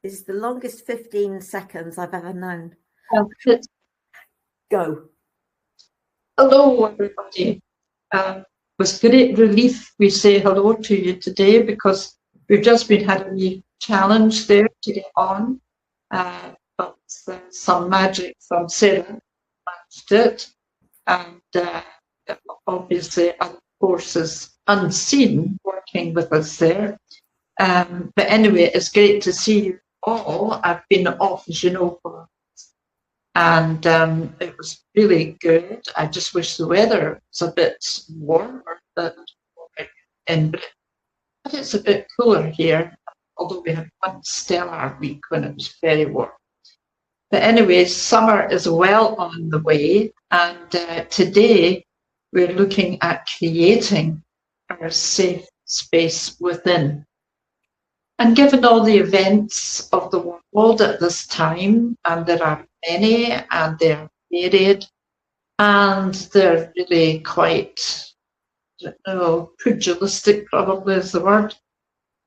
This is the longest 15 seconds I've ever known. Go. Hello, everybody. With great relief, we say hello to you today because we've just been having a challenge there to get on. But some magic from Sarah managed it. And obviously, other forces unseen working with us there. But anyway, it's great to see you all. I've been off, as you know, for and it was really good. I just wish the weather was a bit warmer but it's a bit cooler here, although we had one stellar week when it was very warm. But anyway, summer is well on the way, and today we're looking at creating our safe space within. And given all the events of the world at this time, and there are many, and they're varied, and they're really quite, pugilistic probably is the word.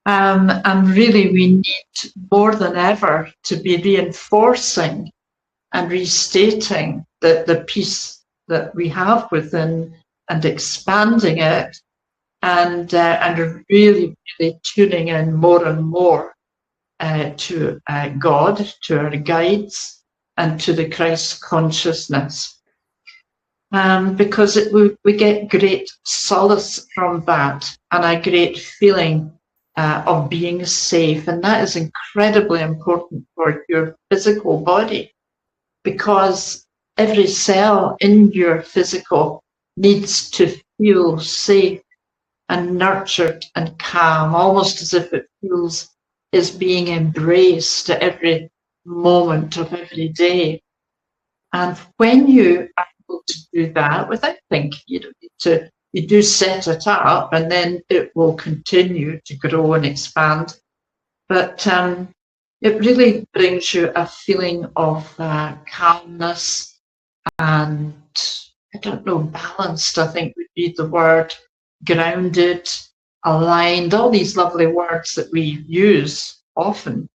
And really we need more than ever to be reinforcing and restating the peace that we have within and expanding it, and really tuning in more and more to God, to our guides, and to the Christ consciousness. Because we get great solace from that, and a great feeling of being safe. And that is incredibly important for your physical body, because every cell in your physical needs to feel safe and nurtured and calm, almost as if it feels is being embraced at every moment of every day. And when you are able to do that without thinking, you don't need to, you do set it up and then it will continue to grow and expand. But it really brings you a feeling of calmness and, I don't know, balanced, I think would be the word, grounded, aligned, all these lovely words that we use often.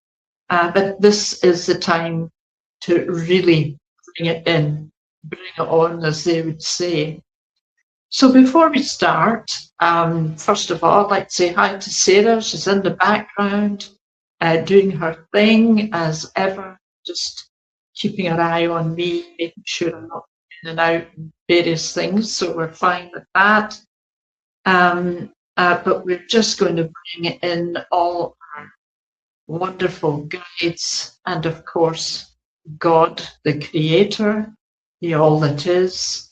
But this is the time to really bring it in, bring it on, as they would say. So before we start, first of all, I'd like to say hi to Sarah. She's in the background, doing her thing as ever, just keeping her eye on me, making sure I'm not in and out in various things. So we're fine with that. But we're just going to bring in all our wonderful guides and, of course, God, the Creator, the All That Is,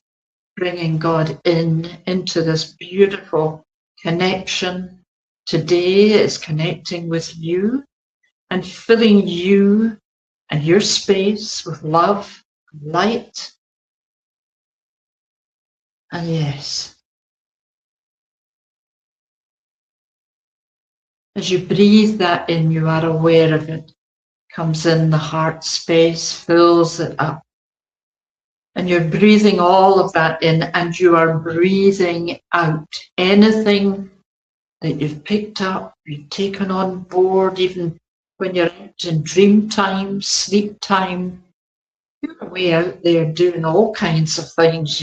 bringing God into this beautiful connection. Today is connecting with you and filling you and your space with love, light, and yes. As you breathe that in, you are aware of it. Comes in the heart space, fills it up. And you're breathing all of that in, and you are breathing out anything that you've picked up, you've taken on board, even when you're out in dream time, sleep time. You're way out there doing all kinds of things,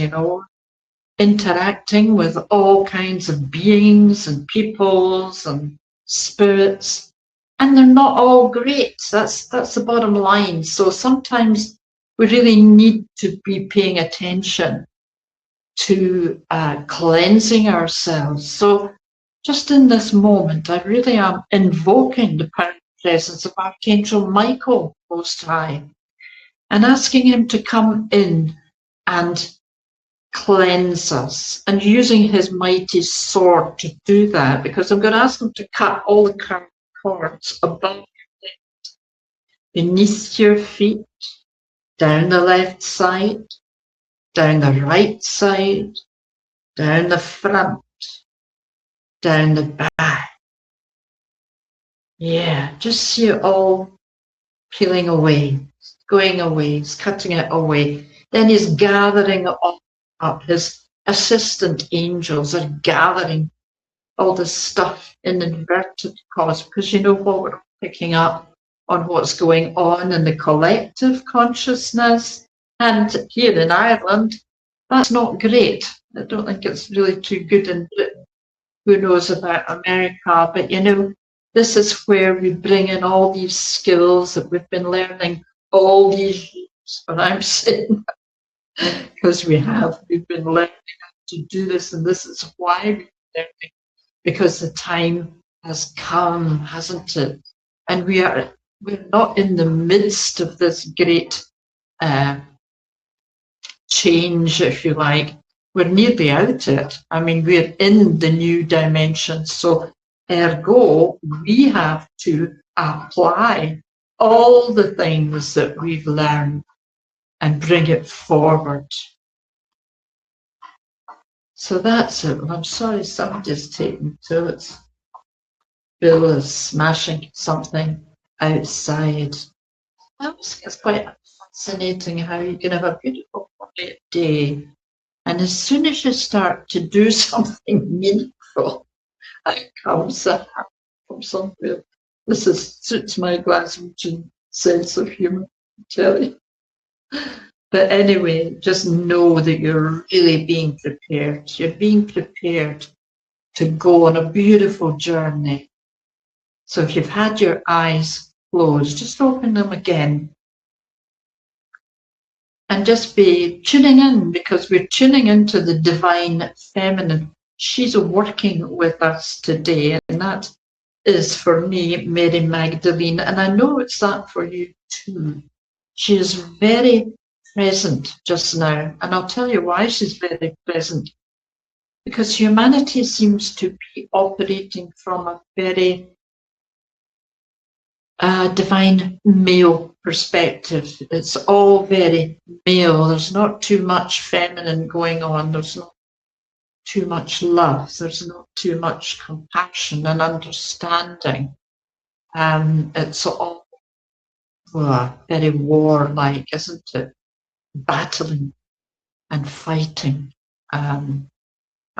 interacting with all kinds of beings and peoples and spirits, and they're not all great. That's the bottom line. So sometimes we really need to be paying attention to cleansing ourselves. So just in this moment, I really am invoking the power and presence of Archangel Michael Most High and asking him to come in and cleanse us, and using his mighty sword to do that, because I'm going to ask him to cut all the cords above your head, beneath your feet, down the left side, down the right side, down the front, down the back. Yeah, just see it all peeling away, going away, he's cutting it away. Then he's gathering it all up. His assistant angels are gathering all the stuff in inverted commas, because you know what we're picking up on what's going on in the collective consciousness. And here in Ireland, that's not great. I don't think it's really too good in Britain. Who knows about America? But you know, this is where we bring in all these skills that we've been learning all these years. But I'm saying because we've been learning to do this, and this is why we're learning, because the time has come, hasn't it? And we're not in the midst of this great change, if you like. We're nearly out it. I mean, we're in the new dimension. So ergo, we have to apply all the things that we've learned and bring it forward. So that's it. Well, I'm sorry, somebody's taking to it. Bill is smashing something outside. It's quite fascinating how you can have a beautiful quiet day, and as soon as you start to do something meaningful, it comes from somewhere. This suits my Glaswegian sense of humour, I tell you. But anyway, just know that you're really being prepared. You're being prepared to go on a beautiful journey. So if you've had your eyes closed, just open them again. And just be tuning in, because we're tuning into the divine feminine. She's working with us today, and that is for me, Mary Magdalene. And I know it's that for you too. She is very present just now. And I'll tell you why she's very present. Because humanity seems to be operating from a very divine male perspective. It's all very male. There's not too much feminine going on. There's not too much love. There's not too much compassion and understanding. It's all very warlike, isn't it? Battling and fighting. And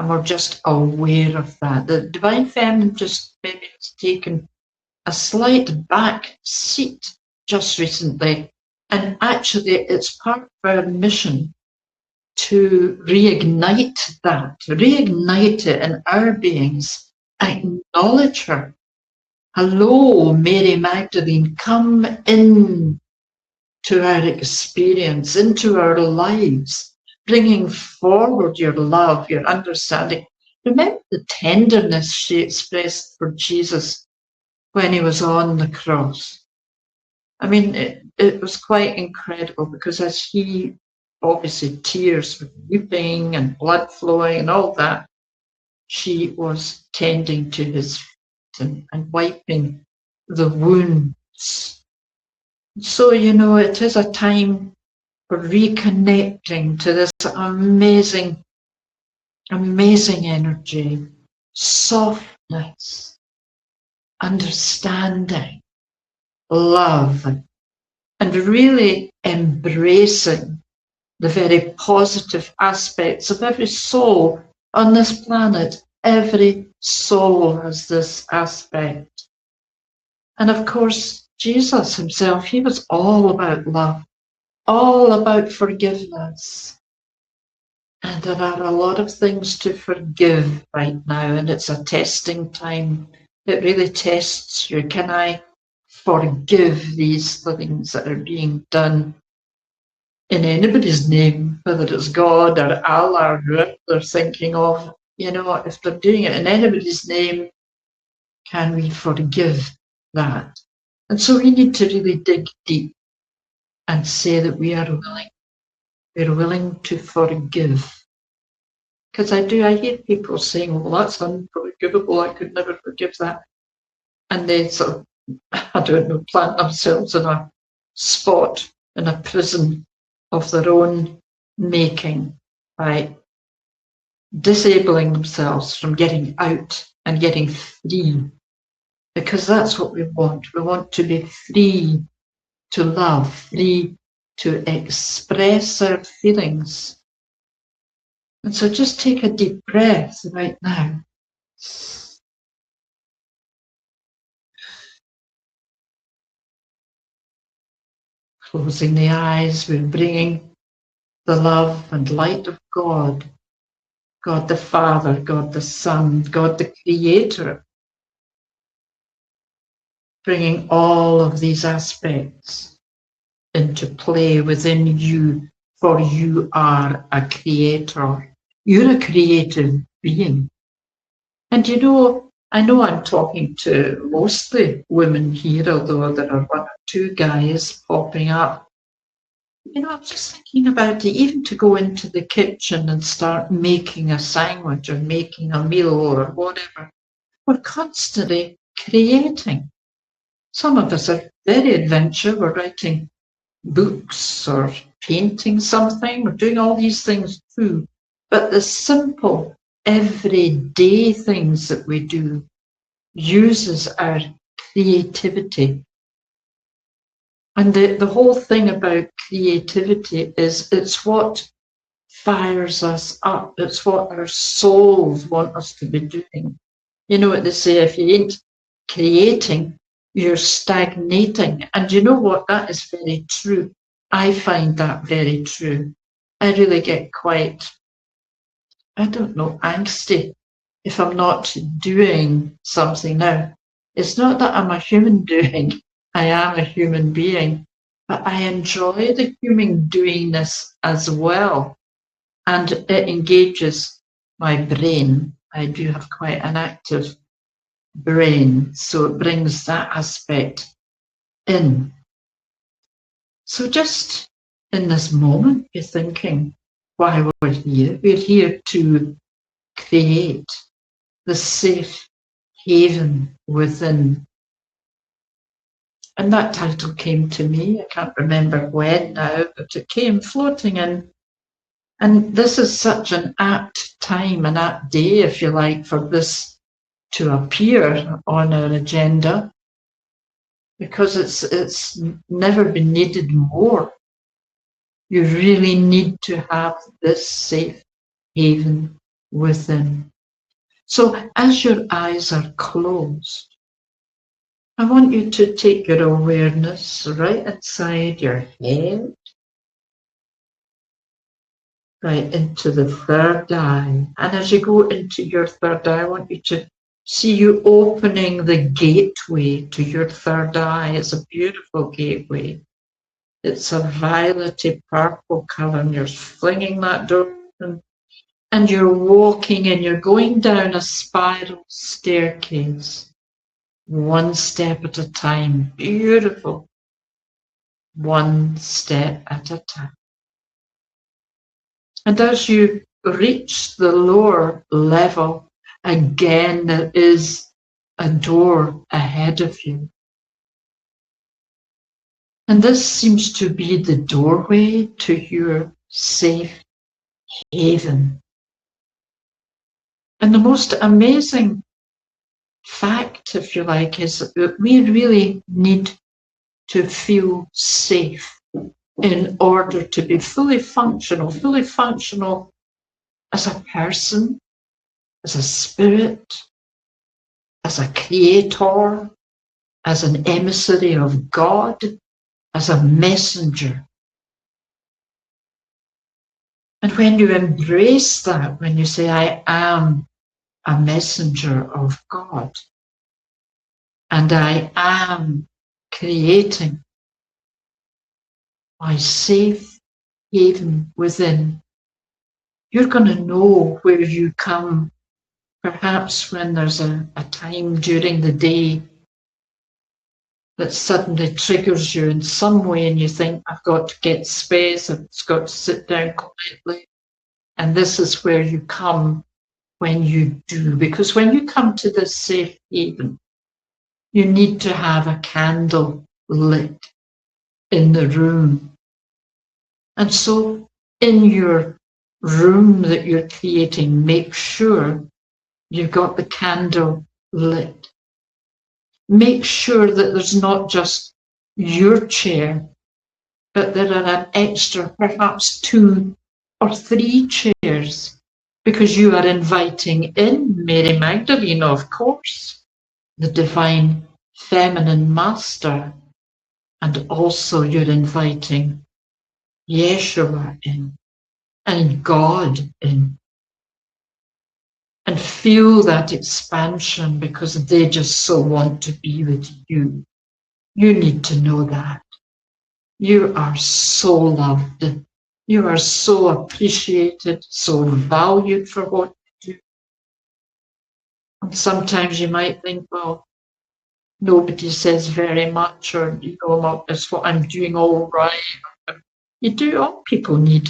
we're just aware of that. The divine feminine just maybe has taken a slight back seat just recently, and actually it's part of our mission to reignite it in our beings, acknowledge her. Hello, Mary Magdalene, come in to our experience, into our lives, bringing forward your love, your understanding. Remember the tenderness she expressed for Jesus when he was on the cross. I mean, it was quite incredible, because as he, obviously tears were weeping and blood flowing and all that, she was tending to his feet and wiping the wounds. So, you know, it is a time for reconnecting to this amazing, amazing energy, softness, understanding, love, and really embracing the very positive aspects of every soul on this planet. Every soul has this aspect. And of course, Jesus himself, he was all about love, all about forgiveness. And there are a lot of things to forgive right now, and it's a testing time. It really tests you. Can I forgive these things that are being done in anybody's name, whether it's God or Allah or whoever they're thinking of? You know, if they're doing it in anybody's name, can we forgive that? And so we need to really dig deep and say that we are willing. We're willing to forgive. Because I hear people saying, well, that's unforgivable, I could never forgive that. And they sort of, I don't know, plant themselves in a spot, in a prison of their own making, by disabling themselves from getting out and getting free. Because that's what we want. We want to be free to love, free to express our feelings. And so just take a deep breath right now. Closing the eyes, we're bringing the love and light of God, God the Father, God the Son, God the Creator, bringing all of these aspects into play within you, for you are a creator. You're a creative being. And I know I'm talking to mostly women here, although there are one or two guys popping up. I'm just thinking about it, even to go into the kitchen and start making a sandwich or making a meal or whatever. We're constantly creating. Some of us are very adventurous. We're writing books or painting something. We're doing all these things too. But the simple, everyday things that we do uses our creativity. And the whole thing about creativity is it's what fires us up. It's what our souls want us to be doing. You know what they say, if you ain't creating, you're stagnating. And you know what? That is very true. I find that very true. I really get quite, angsty if I'm not doing something now. It's not that I'm a human doing, I am a human being, but I enjoy the human doingness as well. And it engages my brain. I do have quite an active brain, so it brings that aspect in. So just in this moment, you're thinking why we're here. We're here to create the safe haven within. And that title came to me. I can't remember when now, but it came floating in. And this is such an apt time, an apt day, if you like, for this to appear on our agenda, because it's never been needed more. You really need to have this safe haven within. So as your eyes are closed, I want you to take your awareness right inside your head, right into the third eye. And as you go into your third eye, I want you to see you opening the gateway to your third eye. It's a beautiful gateway. It's a violety purple colour, and you're flinging that door open, and you're walking and you're going down a spiral staircase, one step at a time. Beautiful. One step at a time. And as you reach the lower level, again, there is a door ahead of you. And this seems to be the doorway to your safe haven. And the most amazing fact, if you like, is that we really need to feel safe in order to be fully functional as a person, as a spirit, as a creator, as an emissary of God, as a messenger. And when you embrace that, when you say, I am a messenger of God, and I am creating my safe haven within, you're going to know where you come, perhaps when there's a time during the day that suddenly triggers you in some way and you think, I've got to get space, I've got to sit down quietly. And this is where you come when you do. Because when you come to this safe haven, you need to have a candle lit in the room. And so in your room that you're creating, make sure you've got the candle lit. Make sure that there's not just your chair, but there are an extra, perhaps 2 or 3 chairs, because you are inviting in Mary Magdalene, of course, the divine feminine master, And also you're inviting Yeshua in and God in. And feel that expansion because they just so want to be with you. You need to know that. You are so loved. You are so appreciated, so valued for what you do. And sometimes you might think, well, nobody says very much, or is what I'm doing all right. You do. All people need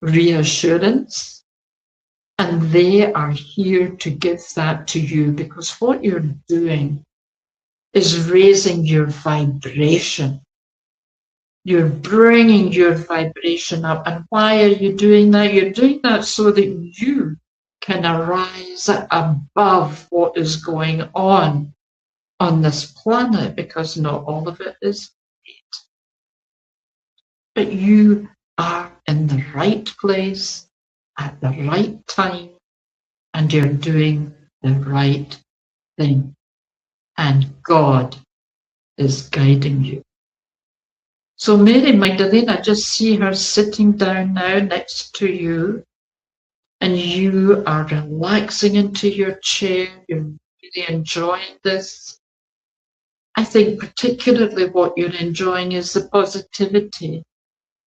reassurance, and they are here to give that to you because what you're doing is raising your vibration. You're bringing your vibration up. And why are you doing that? You're doing that so that you can arise above what is going on this planet, because not all of it is great. But you are in the right place at the right time, and you're doing the right thing. And God is guiding you. So Mary Magdalene, I just see her sitting down now next to you, and you are relaxing into your chair. You're really enjoying this. I think particularly what you're enjoying is the positivity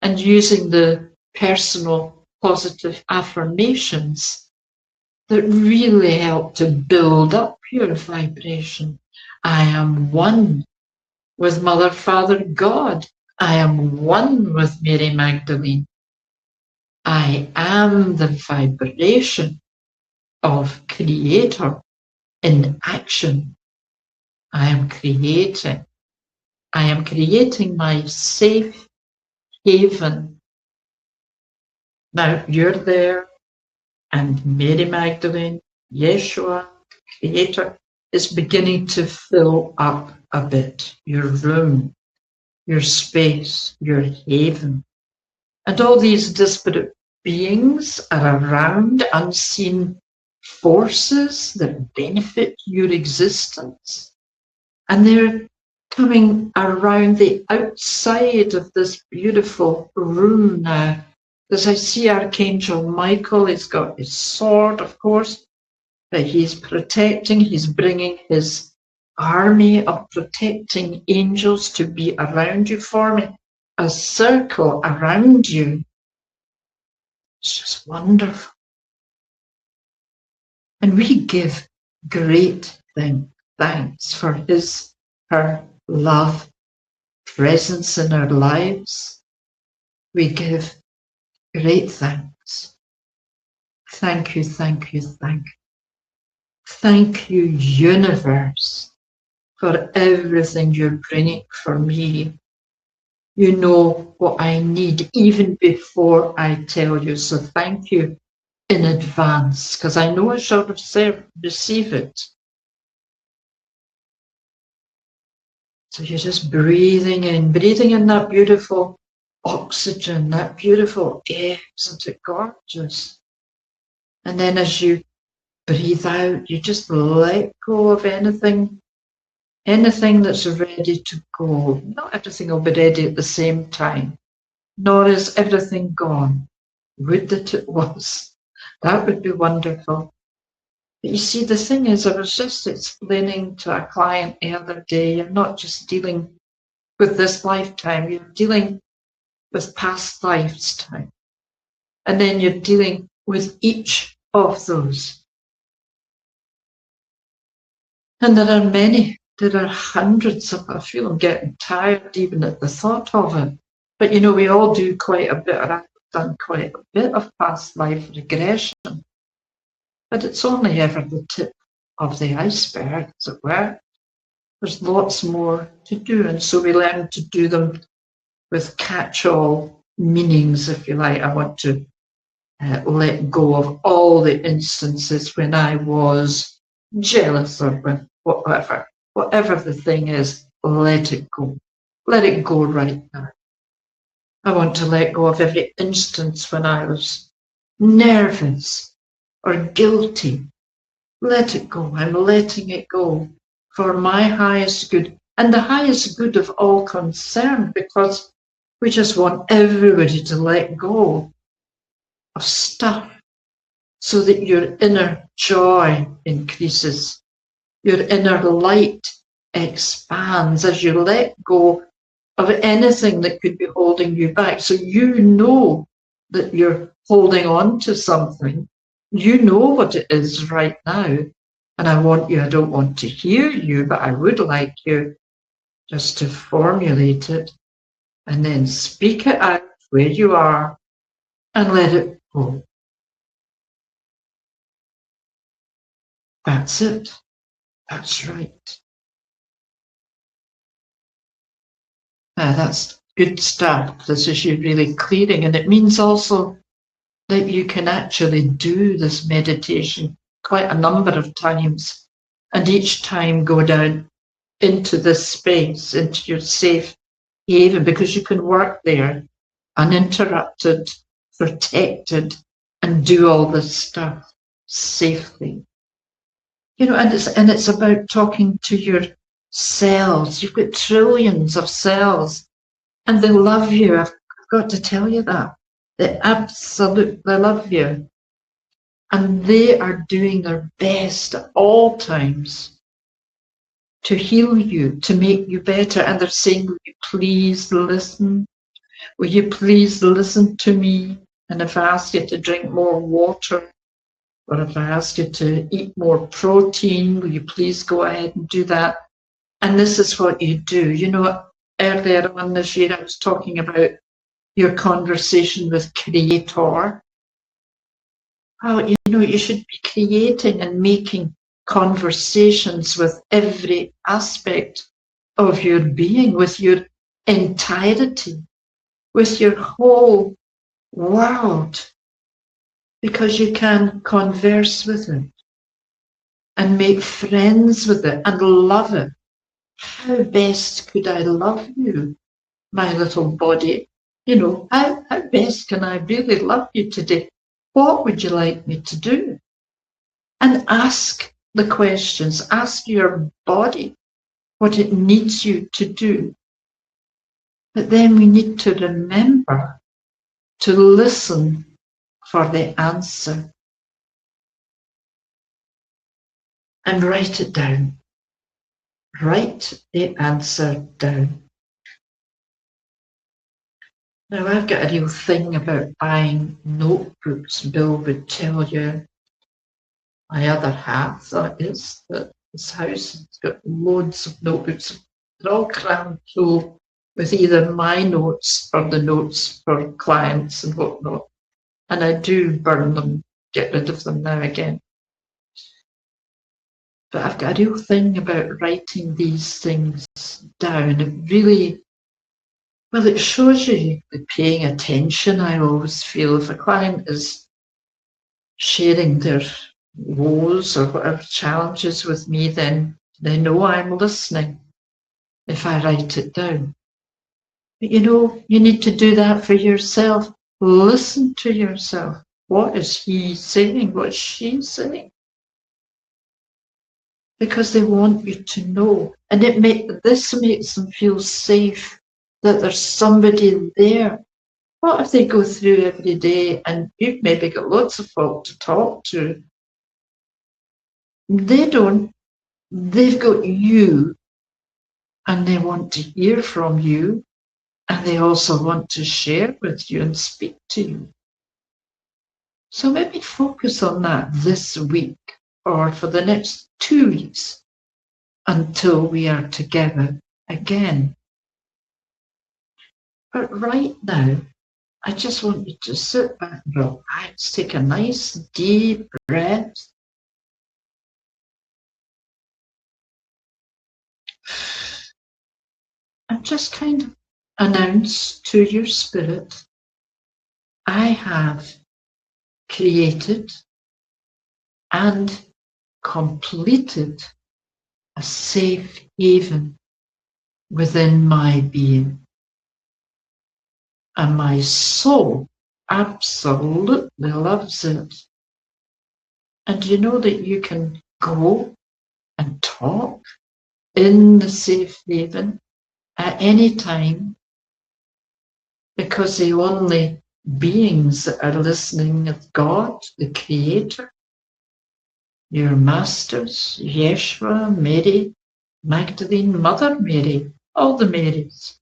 and using the personal positive affirmations that really help to build up your vibration. I am one with Mother, Father, God. I am one with Mary Magdalene. I am the vibration of Creator in action. I am creating. I am creating my safe haven. Now you're there, and Mary Magdalene, Yeshua, Creator, is beginning to fill up a bit your room, your space, your haven. And all these disparate beings are around, unseen forces that benefit your existence. And they're coming around the outside of this beautiful room now. As I see Archangel Michael, he's got his sword, of course, that he's protecting. He's bringing his army of protecting angels to be around you, forming a circle around you. It's just wonderful. And we give great thanks for her love, presence in our lives. We give great thanks. Thank you, thank you, thank you. Thank you, universe, for everything you're bringing for me. You know what I need even before I tell you. So thank you in advance, because I know I shall receive it. So you're just breathing in that beautiful oxygen, that beautiful air. Isn't it gorgeous? And then as you breathe out, you just let go of anything that's ready to go. Not everything will be ready at the same time, nor is everything gone. Would that it was. That would be wonderful. But you see, the thing is, I was just explaining to a client the other day, you're not just dealing with this lifetime, you're dealing with past lifetime. And then you're dealing with each of those. And there are many, there are hundreds of, I feel I'm getting tired even at the thought of it. But we all do quite a bit, or I've done quite a bit of past life regression. But it's only ever the tip of the iceberg, as it were. There's lots more to do. And so we learn to do them with catch-all meanings, if you like. I want to let go of all the instances when I was jealous or when whatever the thing is, let it go. Let it go right now. I want to let go of every instance when I was nervous or guilty. Let it go. I'm letting it go for my highest good. and the highest good of all concerned, because we just want everybody to let go of stuff so that your inner joy increases, your inner light expands as you let go of anything that could be holding you back. So you know that you're holding on to something. You know what it is right now. And I don't want to hear you, but I would like you just to formulate it and then speak it out where you are and let it go. That's it. That's right. That's good stuff. This is you really clearing. And it means also that you can actually do this meditation quite a number of times. And each time go down into this space, into your safe haven, because you can work there uninterrupted, protected, and do all this stuff safely. You know, and it's about talking to your cells. You've got trillions of cells, and they love you. I've got to tell you that. They absolutely love you. And they are doing their best at all times to heal you, to make you better. And they're saying, will you please listen? Will you please listen to me? And if I ask you to drink more water, or if I ask you to eat more protein, will you please go ahead and do that? And this is what you do. You know, earlier on this year, I was talking about your conversation with Creator. Well, you know, you should be creating and making conversations with every aspect of your being, with your entirety, with your whole world, because you can converse with it and make friends with it and love it. How best could I love you, my little body? You know, how best can I really love you today? What would you like me to do? And ask the questions. Ask your body what it needs you to do. But then we need to remember to listen for the answer and write it down. Write the answer down. Now, I've got a real thing about buying notebooks. Bill would tell you, my other half, that is, that this house has got loads of notebooks. They're all crammed full with either my notes or the notes for clients and whatnot. And I do burn them, get rid of them now and again. But I've got a real thing about writing these things down. It really, well, it shows you paying attention. I always feel if a client is sharing their woes or whatever challenges with me, then they know I'm listening if I write it down. But you know, you need to do that for yourself. Listen to yourself. What is he saying? What's she saying? Because they want you to know. And this makes them feel safe, that there's somebody there. What if they go through every day and you've maybe got lots of folk to talk to? They don't. They've got you, and they want to hear from you, and they also want to share with you and speak to you. So maybe focus on that this week or for the next 2 weeks until we are together again. But right now, I just want you to sit back and relax, take a nice deep breath. And just kind of announce to your spirit, I have created and completed a safe haven within my being. And my soul absolutely loves it. And you know that you can go and talk in the safe haven at any time, because the only beings that are listening is God, the Creator, your masters, Yeshua, Mary, Magdalene, Mother Mary, all the Marys.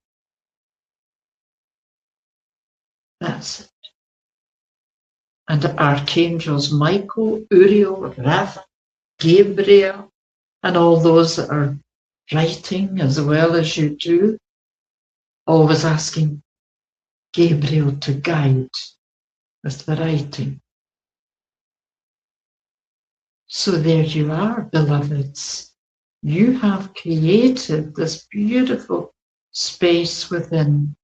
That's it. And the archangels Michael, Uriel, Raphael, Gabriel, and all those that are writing as well as you do, always asking Gabriel to guide with the writing. So there you are, beloveds. You have created this beautiful space within.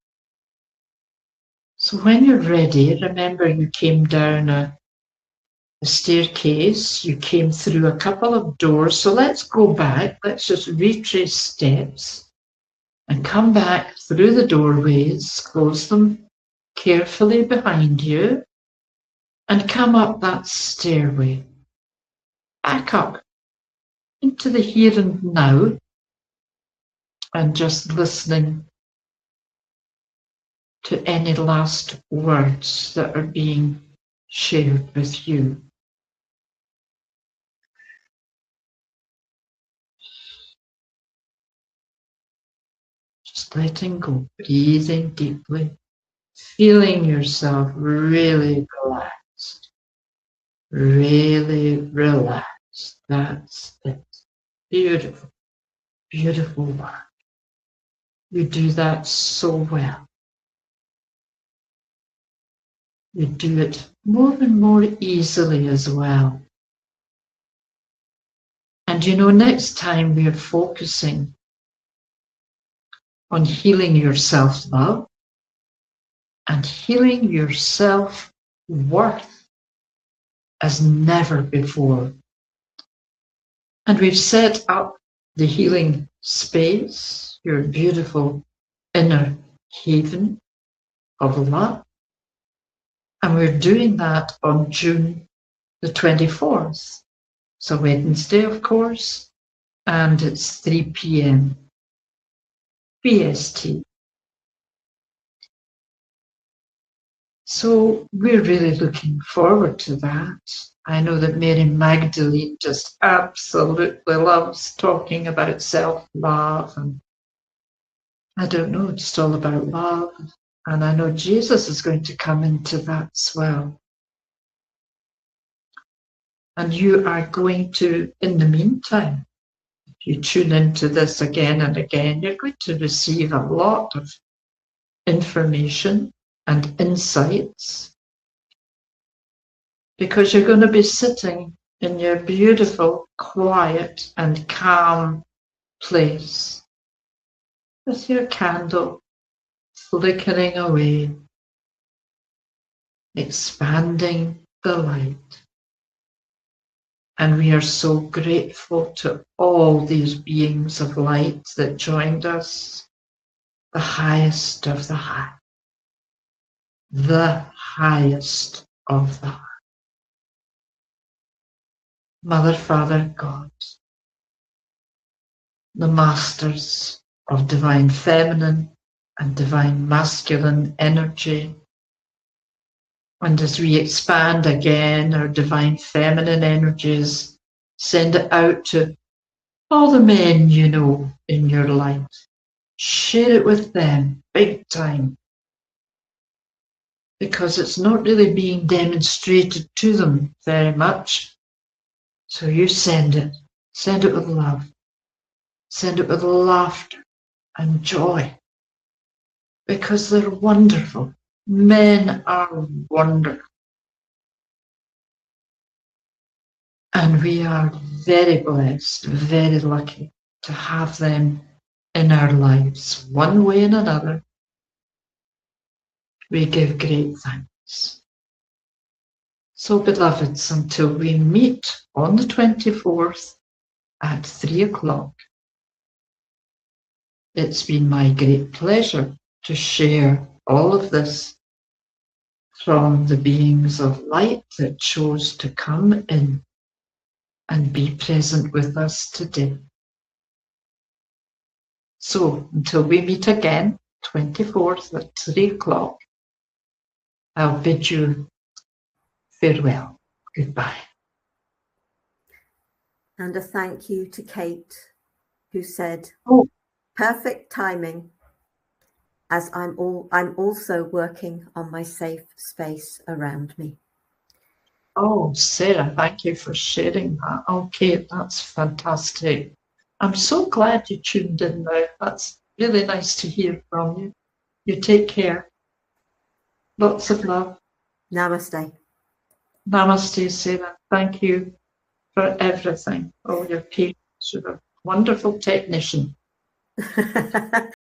So when you're ready, remember you came down a staircase, you came through a couple of doors. So let's go back. Let's just retrace steps and come back through the doorways, close them carefully behind you, and come up that stairway. Back up into the here and now, and just listening to any last words that are being shared with you. Just letting go, breathing deeply, feeling yourself really relaxed. Really relaxed. That's it. Beautiful, beautiful work. You do that so well. You do it more and more easily as well. And you know, next time we are focusing on healing your self-love and healing your self-worth as never before. And we've set up the healing space, your beautiful inner haven of love. And we're doing that on June the 24th. So Wednesday, of course, and it's 3 p.m. BST. So we're really looking forward to that. I know that Mary Magdalene just absolutely loves talking about self-love, and I don't know, just all about love. And I know Jesus is going to come into that as well. And you are going to, in the meantime, if you tune into this again and again, you're going to receive a lot of information and insights, because you're going to be sitting in your beautiful, quiet and calm place with your candle flickering away, expanding the light. And we are so grateful to all these beings of light that joined us, the highest of the high, the highest of the high. Mother, Father, God, the masters of divine feminine and divine masculine energy. And as we expand again our divine feminine energies, send it out to all the men you know in your life. Share it with them big time, because it's not really being demonstrated to them very much. So you send it with love, send it with laughter and joy, because they're wonderful. Men are wonderful. And we are very blessed, very lucky to have them in our lives. One way and another, we give great thanks. So, beloveds, until we meet on the 24th at 3 o'clock, it's been my great pleasure to share all of this from the beings of light that chose to come in and be present with us today. So until we meet again, 24th at 3 o'clock, I'll bid you farewell. Goodbye. And a thank you to Kate, who said, Oh, perfect timing, as I'm also working on my safe space around me. oh, Sarah, thank you for sharing that. Okay, that's fantastic. I'm so glad you tuned in now. That's really nice to hear from you. You take care. Lots of love. Namaste. Namaste, Sarah. Thank you for everything. Oh, your patience. You're a wonderful technician.